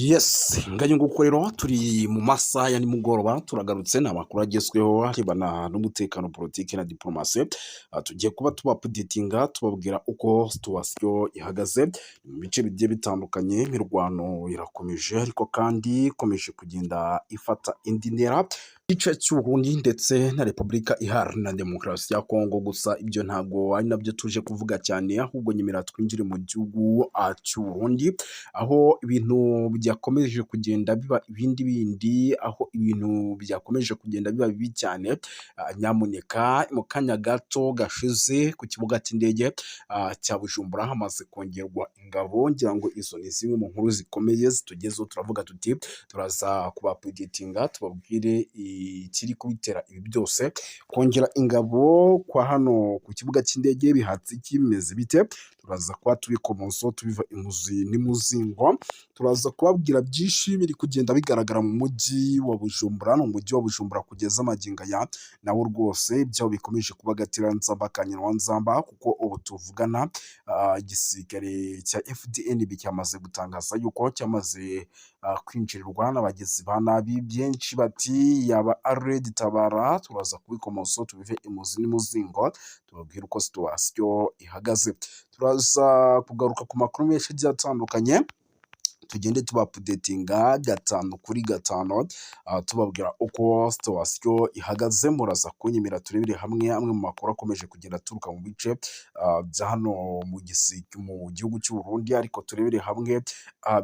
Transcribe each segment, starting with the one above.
Yes, nganye nguko rero turi mu masaha ya nimugoroba turagarutse ni amakuru agezweho arebana n'umutekano politiki na diplomasi. Tugiye kuba tubapudetinga tubabwira uko situwasiyo ihagaze mu bice bigiye bitandukanye. Imirwano irakomeje ariko kandi ikomeje kugenda ifata indi ntera igice cy'Uburundi ndetse na Repubulika Iharanira Demokarasi ya Kongo. Gusa ibyo ntabwo ari nabyo tuje kuvuga cyane, ahubwo nyemera twinjire mu gihugu cy'Uburundi, aho ibintu byakomeje kugenda biba bindi, aho ibintu byakomeje kugenda biba bibi cyane. Nyamuneka mu kanya gato gashize ku kibuga cy'indege cya Bujumbura hamaze kongerwa ingabo. Ngira ngo izo ni zimwe mu nkuru zikomeye zitugezeho, turavuga tuti turaza kubapudetinga tubabwire ikiri kubitera ibi byose. Kongera ingabo kwa hano ku kibuga cy'indege bihatse iki, bimeze bite? Turaza kuba tubikomoso tubiva imuzi n'imuzingo, turaza kubabwira byinshi biri kugenda bigaragara mu mujyi wa Bujumbura. No mu mujyi wa Bujumbura kugeza amagingo aya nawo rwose ibyaho bikomeje kuba gatira-nzamba kanyarwa-nzamba, kuko ubu tuvugana igisirikare cya FDN cyamaze gutangaza yuko cyamaze kwinjirirwa n'abagizi ba nabi byinshi, bati yaba ari Red Tabara. Turaza kubikomoso tubive imuzi n'imuzingo tubabwire uko situwasiyo ihagaze. Turaza kugaruka ku makuru menshi agiye atandukanye, tugende tubapudetinga gatanu kuri gatanu, tubabwira uko situwasiyo ihagaze. Muraza kunyemera turebere hamwe amwe mu makuru akomeje kugenda aturuka mu bice bya hano mu gihugu cy'Uburundi, ariko turebere hamwe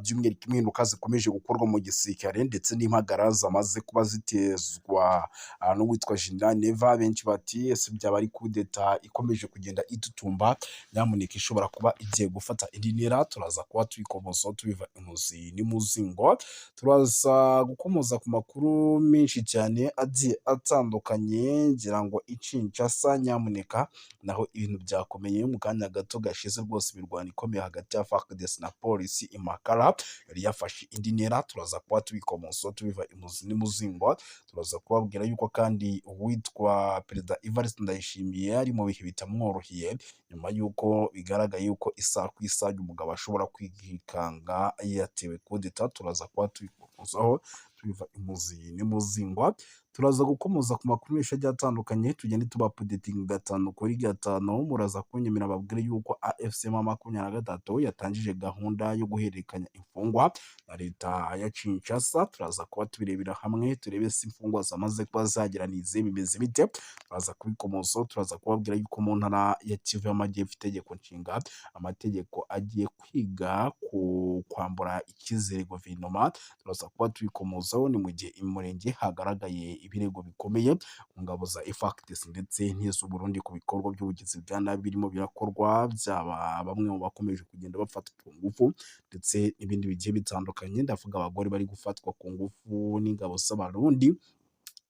by'umwihariko impinduka zikomeje gukorwa mu gisirikare ndetse n'impagara zamaze kuba zitezwa n'uwitwa General Neva. Benshi bati ese byaba ari kudeta ikomeje kugenda itutumba, nyamuneka ishobora kuba igiye gufata indi ntera. Turaza kuba tubikomoso tubiva imuzi n'imuzingo, turaza gukomoza ku makuru menshi cyane agiye atandukanye. Ngira ngo Kinshasa nyamuneka naho ibintu byakomeye mu kanya gato gashize rwose. Imirwano ikomeye hagati ya FARDC na polisi Imakara yari yafashe indi ntera. Turaza kuba tubikomoso tubiva imuzi n'imuzingo, turaza kubabwira yuko kandi uwitwa Perezida Evariste Ndayishimiye ari mu bihe bitamworoheye, nyuma y'uko bigaragaye yuko isaha ku isaha umugabo ashobora kwikanga yatewe kudeta. Turaza kuba tubikomozaho tubiva imuzi n'imuzingo, turaza gukomoza ku makuru menshi agiye atandukanye, tugende tubapudetinga gatanu kuri gatanu. Muraza kunyemera babwire yuko AFC M23 yatangije gahunda yo guhererekanya imfungwa na leta ya Kinshasa. Turaza kuba tubirebera hamwe turebe se imfungwa zamaze kuba zageranize bimeze bite. Turaza kubikomoso, turaza kubabwira yuko mu ntara ya Kivu y'Amajyepfo itegeko nshinga amategeko agiye kwiga ku kwambura icyizere guverinoma. Turaza kuba tubikomozaho, ni mu gihe imurenge hagaragaye ibirego bikomeye ku ngabo za FARDC ndetse n'iz'Uburundi ku bikorwa by'ubugizi bwa nabi birimo birakorwa, byaba bamwe mu bakomeje kugenda bafatwa ku ngufu ndetse n'ibindi bigiye bitandukanye. Ndavuga abagore bari gufatwa ku ngufu n'ingabo z'Abarundi.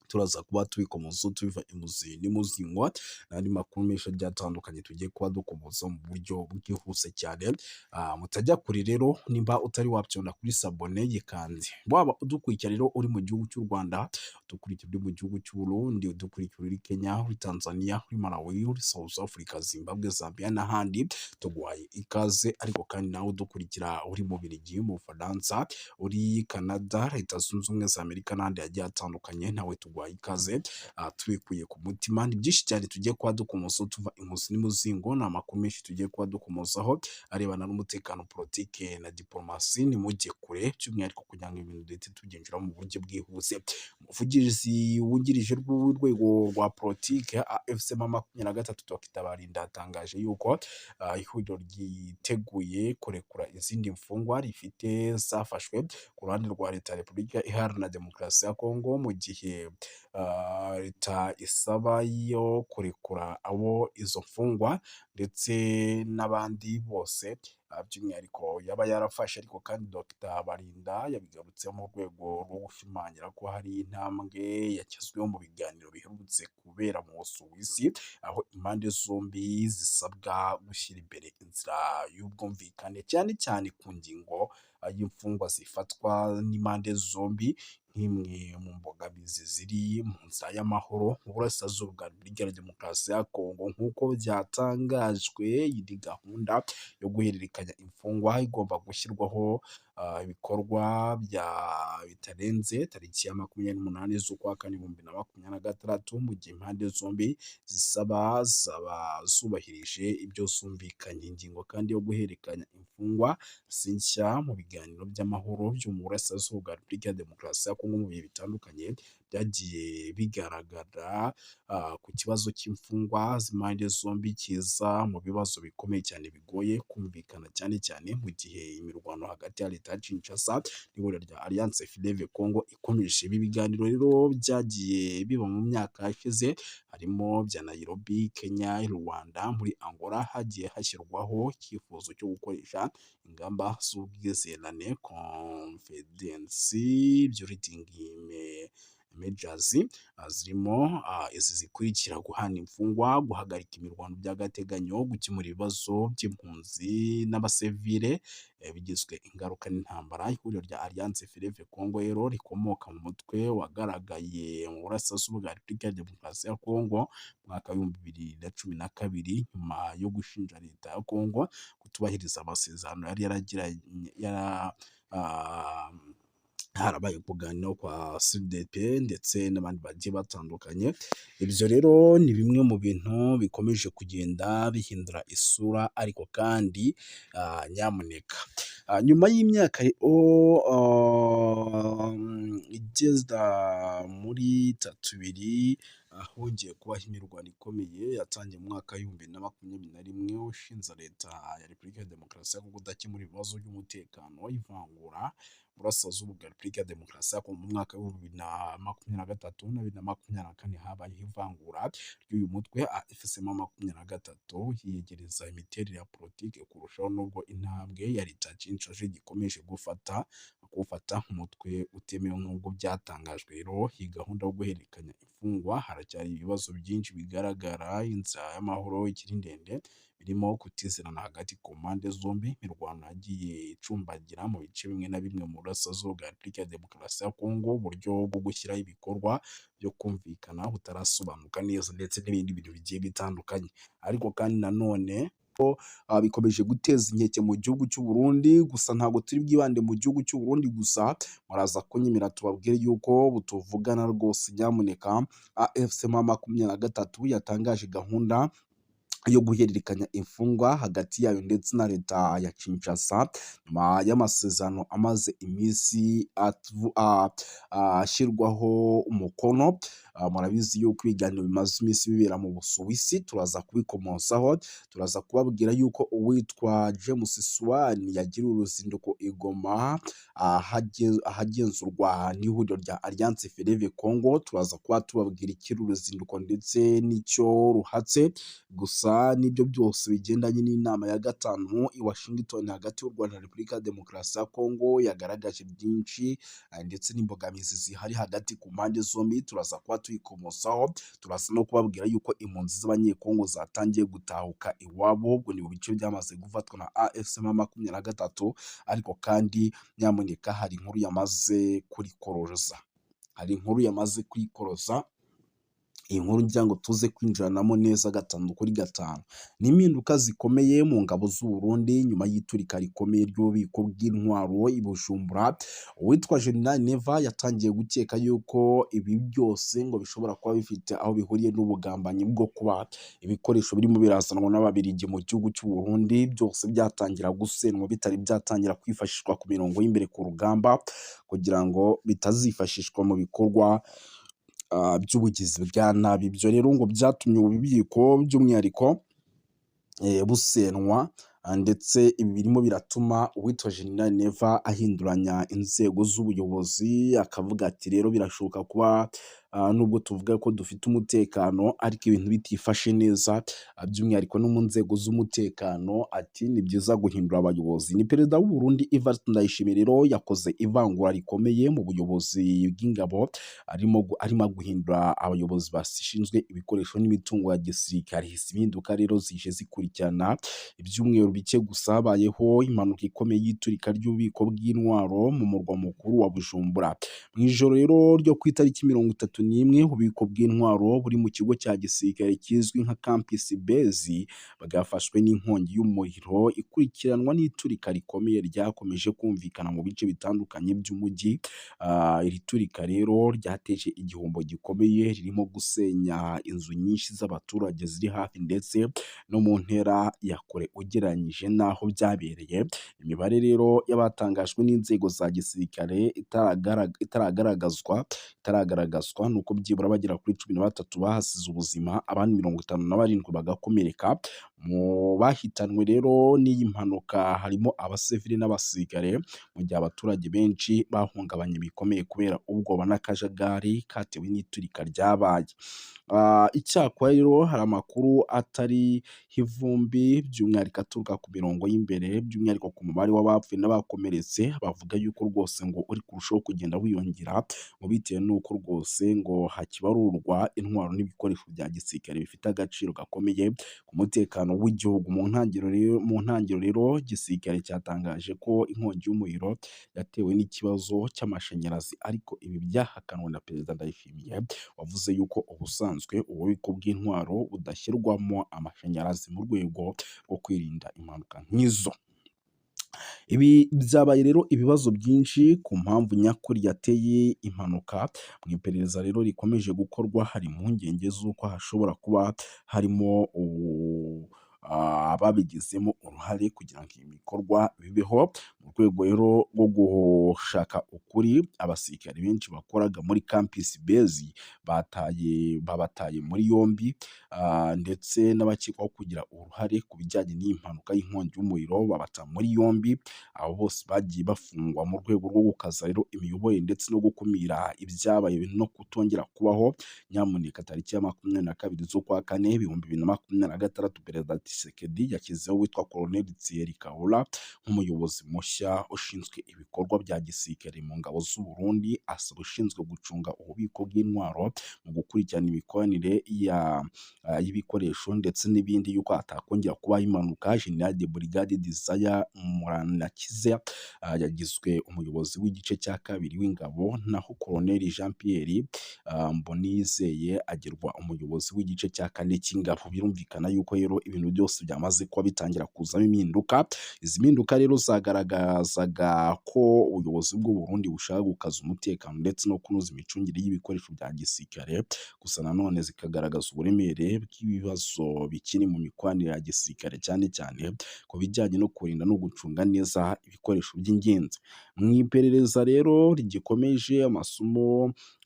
Turaza kuba tubikomoso tubiva imuzi n'imuzingo, n'andi makuru menshi agiye atandukanye tugiye kuba dukomoza mu buryo bwihuse cyane. Mutajya kure rero, nimba utari wabyonda kuri sabone yikanze, waba udukurikira rero uri mu gihugu cy'u Rwanda, udukurikira uri mu gihugu cy'Uburundi, udukurikira uri Kenya, uri Tanzania, uri Malawi, uri South Africa, Zimbabwe, Zambia n'ahandi, tuguhaye ikaze. Ariko kandi nawe udukurikira uri mu Bubiligi, mu Bufaransa, uri Canada, Leta Zunze Ubumwe za Amerika n'ahandi hagiye hatandukanye, nawe tuguhaye ikaze. Tubikuye ku mutima, ni byinshi cyane tugiye kuba dukomozaho tuva imuzi n'imuzingo. Ni amakuru menshi tugiye kuba dukomozaho arebana n'umutekano politike na diplomasi. ni mujye kure, by'umwihariko kugira ngo ibintu duhite tubyinjira mu buryo bwihuse. Umuvugizi wungirije w'urwego rwa politike AFC M23 Dr Tabarinda yatangaje yuko ihuriro ryiteguye kurekura izindi mfungwa rifite zafashwe ku ruhande rwa leta ya Repubulika Iharanira Demokarasi ya Kongo, mu gihe leta isaba yo kurekura abo izo mfungwa ndetse n'abandi bose by'umwihariko yaba yarafashe. Ariko kandi Dr Barinda yabigarutseho mu rwego rwo gushimangira ko hari intambwe yashyizweho mu biganiro biherutse kubera mu Busuwisi, aho impande zombi zisabwa gushyira imbere inzira y'ubwumvikane cyane cyane ku ngingo y'imfungwa zifatwa n'impande zombi nk'imwe mu mbogamizi ziri mu nzira y'amahoro mu burasirazuba bwa Repubulika ya Demokarasi ya Kongo nk'uko byatangajwe. Iyi gahunda yo guhererekanya imfungwa igomba gushyirwaho ibikorwa bitarenze tariki ya 28 z'ukwa kane 2026 mu gihe impande zombi zaba zubahirije ibyo zumvikanye. Ingingo kandi yo guhererekanya imfungwa si nshya mu biganiro by'amahoro byo mu burasirazuba bwa Repubulika ya Demokarasi ya Kongo. Mu bihe bitandukanye byagiye bigaragara ku kibazo cy'imfungwa z'impande zombi kiza mu bibazo bikomeye cyane bigoye kumvikana, cyane cyane mu gihe imirwano hagati ya leta ya Kinshasa n'ihuriro rya Alliance Fleuve Congo ikomeje. Ibi biganiro rero byagiye biba mu myaka yashize, harimo bya Nairobi, Kenya, Rwanda, muri Angola hagiye hashyirwaho icyifuzo cyo gukoresha ingamba z'ubwizerane confidence building measures, zirimo izi zikurikira: guhana imfungwa, guhagarika imirwano by'agateganyo, gukemura ibibazo by'impunzi n'abasivile bigizwe ingaruka n'intambara. Ihuriro rya Alliance Fleuve Congo rero rikomoka mu mutwe wagaragaye mu burasirazuba bwa Repubulika ya Demokarasi ya Kongo mu mwaka wa 2012 nyuma yo gushinja leta ya Kongo kutubahiriza amasezerano yari yaragiranye harabaye kuganira kwa CDP ndetse n'abandi bagiye batandukanye. Ibyo rero ni bimwe mu bintu bikomeje kugenda bihindura isura, ariko kandi nyamuneka nyuma y'imyaka igeza muri 32 hongeye kubaho imirwano ikomeye yatangiye mu mwaka wa 2021 ushinja leta ya Repubulika ya Demokarasi ya Kongo kudakemura ibibazo by'umutekano, ivangura burasirazuba bwa Repubulika ya Demokarasi ya Kongo. Mu mwaka wa 2023 na 2024 habayeho ivangura ry'uyu mutwe AFC-M23 yiyegereza imiterere ya politiki kurushaho, nubwo intambwe ya leta Kinshasa gikomeje kuwufata nk'umutwe utemewe nk'ubwo byatangajwe. Rero iyi gahunda yo guhererekanya imfungwa haracyari ibibazo byinshi bigaragara. Inzira y'amahoro ikiri ndende, birimo kutizerana hagati ku mpande zombi. Imirwano yagiye icumbagira mu bice bimwe na bimwe mu burasirazuba bwa Repubulika ya Demokarasi ya Kongo. Uburyo bwo gushyiraho ibikorwa byo kumvikana butarasobanuka neza, ndetse n'ibindi bintu bigiye bitandukanye. Ariko kandi nanone bikomeje guteza inkeke mu gihugu cy'u Burundi. Gusa ntabwo turi bwibande mu gihugu cy'u Burundi gusa, muraza kunyemera tubabwire yuko butuvugana rwose. Nyamuneka, AFC-M23 yatangaje gahunda yo guhererekanya imfungwa hagati yayo ndetse na leta ya Kinshasa nyuma y'amasezerano amaze iminsi ashyirwaho umukono. Murabizi yuko ibiganiro bimaze iminsi bibera mu Busuwisi, turaza kubikomosaho. Turaza kubabwira yuko uwitwa James Swan yagiriye uruzinduko i Goma ahagenzurwa n'ihuriro rya Alliance Fleuve Congo. Turaza kuba tubabwira ikiri uruzinduko ndetse n'icyo ruhatse. Gusa n'ibyo byose bigendanye n'inama ya gatanu i Washington hagati y'u Rwanda na Repubulika ya Demokarasi ya Kongo yagaragaje byinshi, ndetse n'imbogamizi zihari hagati ku mpande zombi. Turaza kuba tuyikomosaho. Turaza no kubabwira yuko impunzi z'abanyekongo zatangiye gutahuka iwabo, ubwo ni mu bice byamaze gufatwa na AFC-M23. Ariko kandi nyamuneka, hari inkuru yamaze kwikoroza. Iyi nkuru ngira ngo tuze kwinjiranamo neza 5 kuri 5. Ni impinduka zikomeye mu ngabo z'u Burundi nyuma y'iturika rikomeye ry'ububiko bw'intwaro i Bujumbura. Uwitwa General Neva yatangiye gukeka yuko ibi byose ngo bishobora kuba bifite aho bihuriye n'ubugambanyi bwo kuba ibikoresho birimo birazanwa n'Ababiligi mu gihugu cy'u Burundi byose byatangira gusenwa bitari byatangira kwifashishwa ku mirongo y'imbere ku rugamba, kugira ngo bitazifashishwa mu bikorwa by'ubugizi bwa nabi. Ibyo rero ngo byatumye ububiko by'umwihariko busenwa, ndetse ibi birimo biratuma uwitwa General Neva ahinduranya inzego z'ubuyobozi, akavuga ati rero birashoboka kuba nubwo tuvuga ko dufite umutekano ariko ibintu bitifashe neza, by'umwihariko no mu nzego z'umutekano, ati ni byiza guhindura abayobozi. Ni perezida w'u Burundi Evariste Ndayishimiye rero yakoze ivangura rikomeye mu buyobozi bw'ingabo, arimo guhindura abayobozi bashinzwe ibikoresho n'imitungo ya gisirikare. Izi mpinduka rero zije zikurikirana ibyumweru bike gusa habayeho impanuka ikomeye y'iturika ry'ububiko bw'intwaro mu murwa mukuru wa Bujumbura. Mu ijoro rero ryo ku itariki 31 ububiko bw'intwaro buri mu kigo cya gisirikare kizwi nka Campus Base bwafashwe n'inkongi y'umuriro ikurikiranwa n'iturika rikomeye ryakomeje kumvikana mu bice bitandukanye by'umujyi. Iri turika rero ryateje igihombo gikomeye, ririmo gusenya inzu nyinshi z'abaturage ziri hafi ndetse no mu ntera ya kure ugereranyije n'aho byabereye. Imibare rero y'abatangajwe n'inzego za gisirikare itaragaragazwa nuko byibura bagera kuri 13 bahasize ubuzima, abandi 57 bagakomereka. Mu bahitanwe rero n'iyi mpanuka harimo abasivili n'abasirikare, mu gihe abaturage benshi bahungabanye bikomeye kubera ubwoba n'akajagari katewe n'iturika ryabaye. Icyakora rero hari amakuru atari ivumbi by'umwihariko aturuka ku mirongo y'imbere, by'umwihariko ku mubare w'abapfuye n'abakomeretse, bavuga yuko rwose ngo uri kurushaho kugenda wiyongera, ngo bitewe n'uko rwose ngo hakibarurwa intwaro n'ibikoresho bya gisirikare bifite agaciro gakomeye ku mutekano w'igihugu. Mu ntangiriro rero igisirikare cyatangaje ko inkongi y'umuriro yatewe n'ikibazo cy'amashanyarazi, ariko ibi byahakanwe na Perezida Ndayishimiye wavuze yuko ubusanzwe ububiko bw'intwaro budashyirwamo amashanyarazi mu rwego rwo kwirinda impanuka nk'izo. Ibi byabaye rero ibibazo byinshi ku mpamvu nyakuri yateye impanuka. Mu iperereza rero rikomeje gukorwa, hari impungenge z'uko hashobora kuba harimo ababigizemo uruhare kugira ngo ibi bikorwa bibeho. Mu rwego rero rwo gushaka ukuri, abasirikare benshi bakoraga muri Campus Base babataye muri yombi, ndetse n'abakekwaho kugira uruhare ku bijyanye n'iyi mpanuka y'inkongi y'umuriro babata muri yombi. Abo bose bagiye bafungwa mu rwego rwo gukaza rero imiyoborere ndetse no gukumira ibyabaye no kutongera kubaho. Nyamuneka tariki ya 22 z'ukwa kane 2026 Perezida Tshisekedi yashyizeho witwa Colonel Thierry Kahura nk'umuyobozi mushya ushinzwe ibikorwa bya gisirikare mu ngabo z'u Burundi, asaba ushinzwe gucunga ububiko bw'intwaro mu gukurikirana imikoranire y'ibikoresho ndetse n'ibindi, yuko atakongera kubaho impanuka. General de Brigade Desire Muranakiza yagizwe umuyobozi w'igice cya kabiri w'ingabo, naho Colonel Jean Pierre Mbonizeye agirwa umuyobozi w'igice cya kane cy'ingabo. Birumvikana yuko rero ibintu byose byamaze kuba bitangira kuzamo impinduka. Izi mpinduka rero zagaragazaga ko ubuyobozi bw'u Burundi bushaka gukaza umutekano ndetse no kunoza imicungire y'ibikoresho bya gisirikare, gusa nanone zikagaragaza uburemere bw'ibibazo bikiri mu mikoranire ya gisirikare, cyane cyane ku bijyanye no kurinda no gucunga neza ibikoresho by'ingenzi. Mu iperereza rero rigikomeje,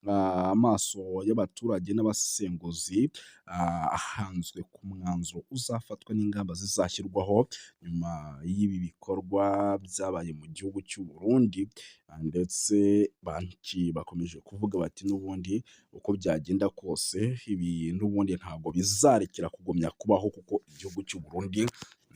amaso y'abaturage n'abasesenguzi ahanzwe ku mwanzuro uzafatwa n'ingamba zizashyirwaho nyuma y'ibi bikorwa byabaye mu gihugu cy'u Burundi, ndetse banki bakomeje kuvuga bati n'ubundi uko byagenda kose ibi n'ubundi ntabwo bizarekera kugumya kubaho, kuko igihugu cy'u Burundi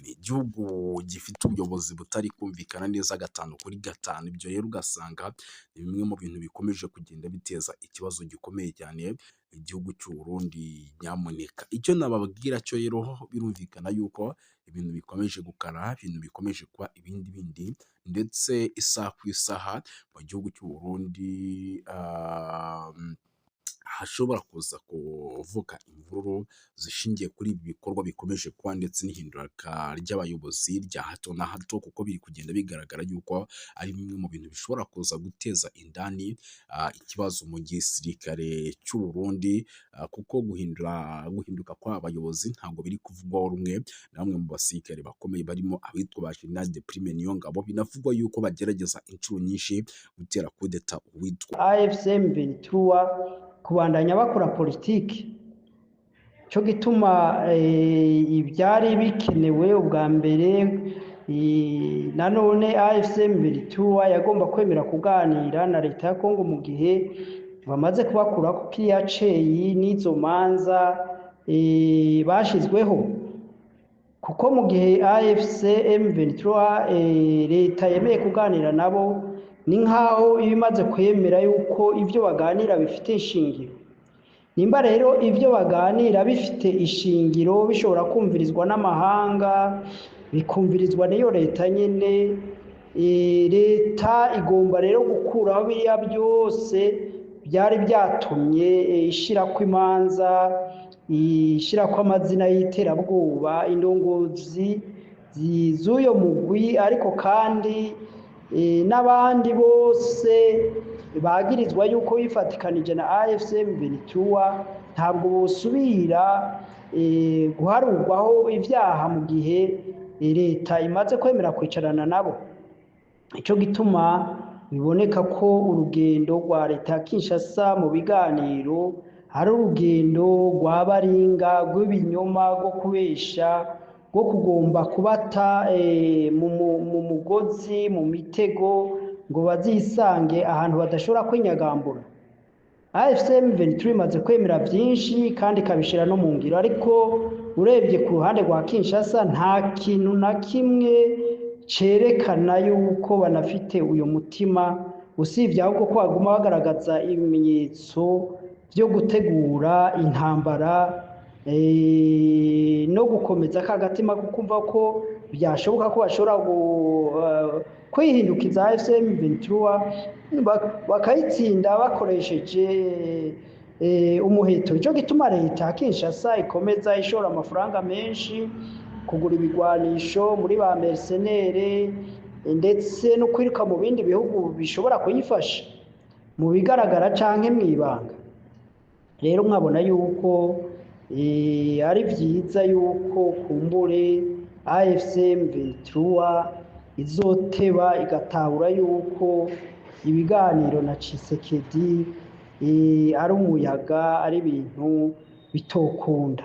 ni igihugu gifite ubuyobozi butari kumvikana neza 5/5. Ibyo rero ugasanga ni bimwe mu bintu bikomeje kugenda biteza ikibazo gikomeye cyane igihugu cy'u Burundi. Nyamuneka icyo nababwira cyo rero, birumvikana yuko ibintu bikomeje gukara, ibintu bikomeje kuba ibindi, ndetse isaha ku isaha mu gihugu cy'u Burundi hashobora kuza kuvuka imvururu zishingiye kuri ibi bikorwa bikomeje kuba, ndetse n'ihindurika ry'abayobozi rya hato na hato, kuko biri kugenda bigaragara yuko ari bimwe mu bintu bishobora kuza guteza indani ikibazo mu gisirikare cy'u Burundi, kuko guhinduka kw'abayobozi ntabwo biri kuvugwaho rumwe na bamwe mu basirikare bakomeye barimo abitwa ba General de Prime Niyongabo. Binavugwa yuko bagerageza inshuro nyinshi gutera kudeta uwitwa AFCM Ventura kubandanya bakora politiki. Cyo gituma ibyari bikenewe ubwa mbere, nanone AFCM Ventura yagomba kwemera kuganira na leta ya Kongo mu gihe bamaze kubakura ku kiriya ceyi n'izo manza bashizweho, kuko mu gihe AFC M23 leta yemeye kuganira nabo ni nkaho ibimaze kwemera yuko ivyo baganira bifite ishingiro. Nimba rero ivyo baganira bifite ishingiro bishobora kumvirizwa n'amahanga, bikumvirizwa n'iyo leta nyene, leta igomba rero gukuraho biriya byose byari byatumye ishirako imanza, ishirako amazina y'iterabwoba, indongozi z'uyo mugwi, ariko kandi n'abandi bose bagirizwa yuko bifatikanije na AFC M23 ntabwo bosubira guharurwaho ivyaha mu gihe leta imaze kwemera kwicarana nabo. Ico gituma biboneka ko urugendo rwa leta ya Kinshasa mu biganiro hari urugendo rwa baringa rw'ibinyoma, rwo kubesha, rwo kugomba kubata mu mugozi, mu mitego, ngo bazisange ahantu badashobora kwinyagambura. AFC M23 imaze kwemera byinshi kandi ikabishira no mu ngiro, ariko urebye ku ruhande rwa Kinshasa nta kintu na kimwe cerekana yuko banafite uyo mutima, usibye ahubwo ko baguma bagaragaza ibimenyetso byo gutegura intambara no gukomeza kagatima kukumva ko byashoboka ko bashobora kwihindukiza AFC M23 bakayitsinda bakoresheje umuheto. Ico gituma leta ya Kinshasa ikomeza ishora amafaranga menshi kugura ibigwanisho muri ba mercenaires, ndetse no kwiruka mu bindi bihugu bishobora kuyifasha mu bigaragara canke mwibanga. Rero mwabona yuko ari vyiza yuko kumbure AFC M23 izoteba igatahura yuko ibiganiro na Tshisekedi ari umuyaga, ari ibintu bitokunda.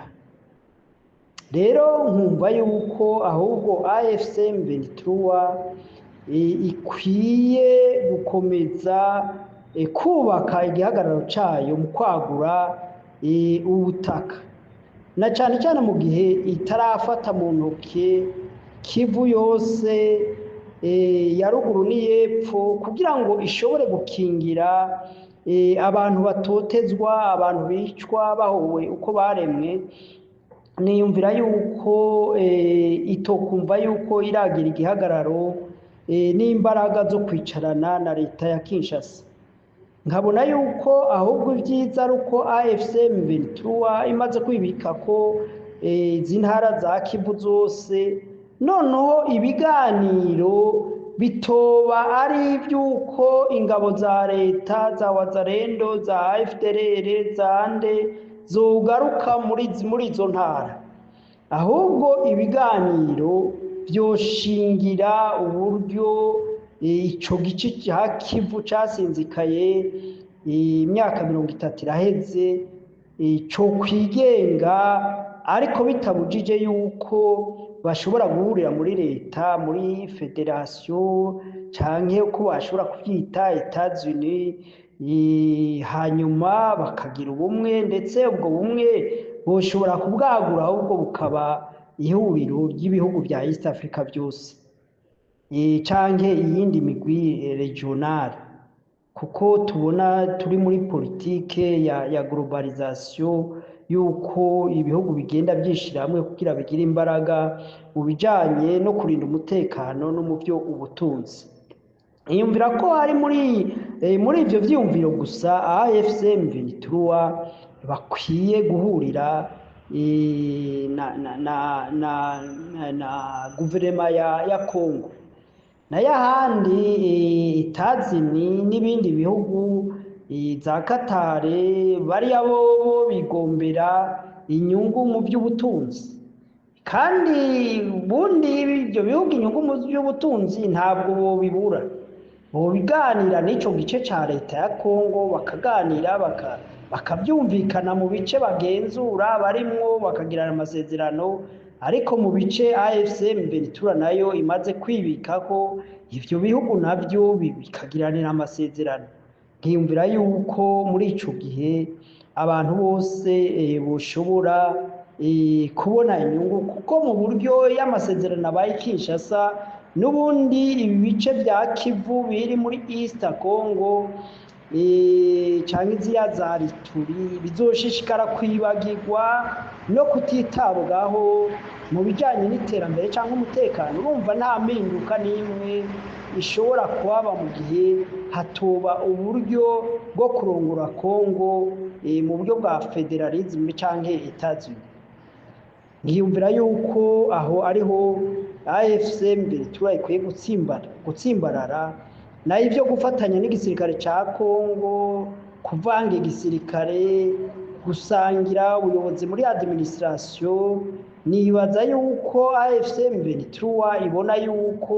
Rero nkumva yuko ahubwo AFC M23 ikwiye gukomeza kubaka igihagararo cayo mu kwagura ubutaka, na cyane cyane mu gihe itarafata mu ntoke Kivu yose ya ruguru n'iyepfo, kugira ngo ishobore gukingira abantu batotezwa, abantu bicwa bahowe uko baremwe. Niyumvira yuko itokumva yuko iragira igihagararo n'imbaraga zo kwicarana na leta ya Kinshasa. Nkabona yuko ahubwo ibyiza ari uko AFC M23 imaze kwibika ko izi ntara za Kivu zose, noneho ibiganiro bitoba ari iby'uko ingabo za leta za Wazalendo, za FDLR, za ande zogaruka muri izo ntara, ahubwo ibiganiro byoshingira uburyo ico gice cya Kivu casinzikaye imyaka 30 iraheze cyo kwigenga, ariko bitabujije yuko bashobora guhurira muri leta, muri federation, canke uko bashobora kubyita Etats-Unis, hanyuma bakagira ubumwe, ndetse ubwo bumwe boshobora kubwagura ahubwo bukaba ihuriro ry'ibihugu bya East Africa byose, canke iyindi migwi regional, kuko tubona turi muri politike ya globalisation, yuko ibihugu bigenda byishira hamwe kugira bigire imbaraga mu bijanye no kurinda umutekano no mu byo ubutunzi. Iyumvira ko ari muri ivyo vyumviro gusa AFC M23 bakwiye guhurira na guverinoma ya Congo na y'ahandi Etazini n'ibindi bihugu za Katare, bari abo bigombera inyungu mu by'ubutunzi, kandi bundi ibyo bihugu inyungu mu by'ubutunzi ntabwo bo bibura. Bo biganira n'ico gice ca leta ya Congo, bakaganira bakabyumvikana mu bice bagenzura barimwo, bakagirana amasezerano, ariko mu bice AFC M23 nayo imaze kwibika ko ivyo bihugu navyo bikagiranira amasezerano. nkiyumvira yuko muri ico gihe abantu bose boshobora kubona inyungu, kuko mu buryo y'amasezerano abaye Kinshasa n'ubundi ibi bice vya Kivu biri muri East Congo canke ziriya za Ituri bizoshishikara kwibagirwa no kutitabwaho mu bijanye n'iterambere canke umutekano. Urumva nta mpinduka n'imwe ishobora kuhaba mu gihe hatoba uburyo bwo kurongora Congo mu buryo bwa federalisme canke Etats-Unis. Nkiyumvira yuko aho ariho AFC mbere ikwiye gutsimbarara, nayo ivyo gufatanya n'igisirikare ca Congo, kuvanga igisirikare, gusangira ubuyobozi muri administration, nibaza yuko AFC mbere ibona yuko